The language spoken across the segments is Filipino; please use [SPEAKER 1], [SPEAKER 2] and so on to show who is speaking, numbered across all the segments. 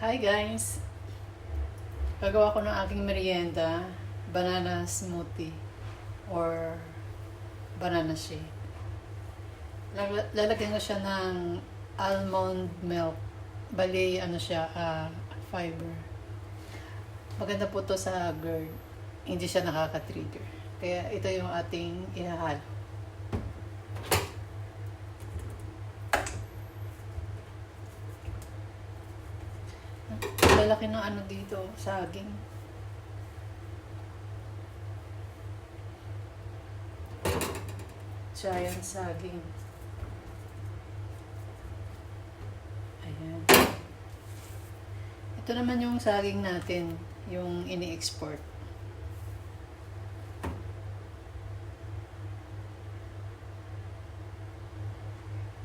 [SPEAKER 1] Hi guys! Gagawa ko ng aking merienda, banana smoothie or banana shake. Lalagyan ko siya ng almond milk. Bali, fiber. Maganda po to sa GERD. Hindi siya nakaka-trigger. Kaya ito yung ating ihahalo. Lalaki ng dito, saging. Giant saging. Ayan. Ito naman yung saging natin, yung ini-export.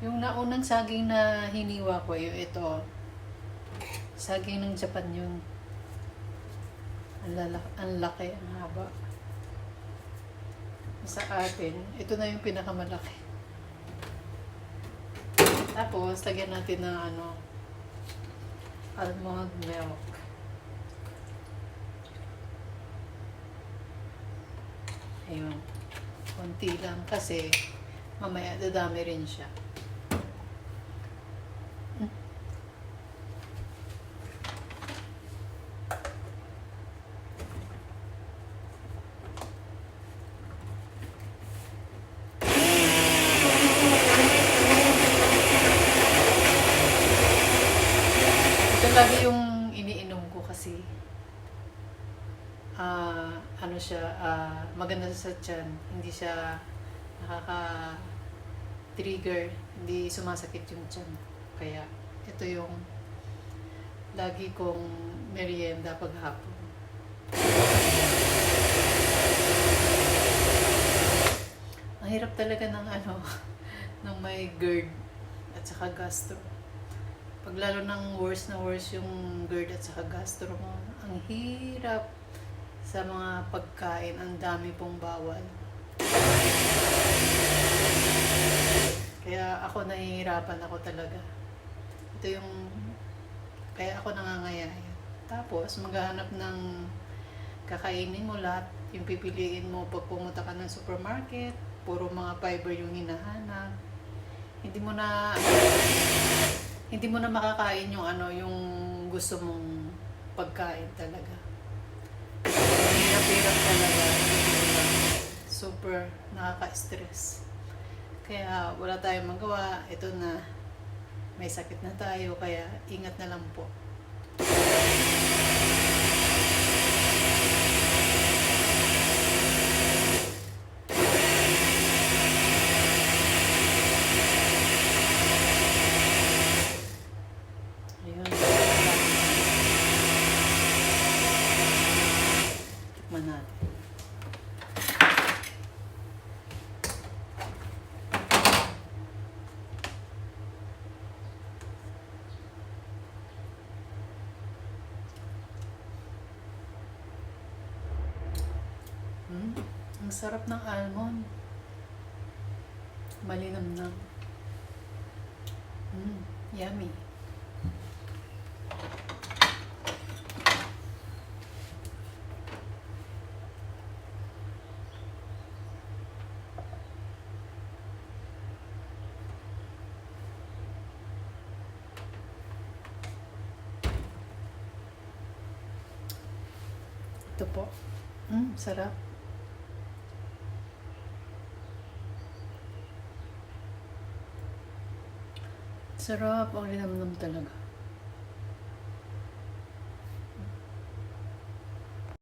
[SPEAKER 1] Yung naunang saging na hiniwa ko, yung ito. Saging ng Japan yun. Ang laki, ang haba. Sa atin, ito na yung pinakamalaki. Tapos, lagyan natin ng almond milk. Ayun. Konti lang kasi mamaya dadami rin siya. Ito lagi yung iniinom ko kasi maganda sa tiyan. Hindi siya nakaka-trigger, hindi sumasakit yung tiyan. Kaya ito yung lagi kong merienda paghapon. Ang hirap talaga ng ng may GERD at saka gastro. Pag lalo ng worse na worse yung GERD at saka gastro mo, ang hirap sa mga pagkain, ang dami pong bawal. Kaya ako nahihirapan ako talaga. Ito yung, kaya ako nangangayaya. Tapos maghahanap ng kakainin mo lahat, yung pipiliin mo pag pumunta ka ng supermarket, puro mga fiber yung hinahanap. Hindi mo na makakain yung yung gusto mong pagkain talaga. Hirap-hirap talaga. Super nakaka-stress. Kaya wala tayong magawa. Ito na, may sakit na tayo, kaya ingat na lang po. Ayun. Tikman natin. Ang sarap ng almond. Malinamnam. Yummy. Ito po. Sarap. Sarap. Ang linamnam talaga.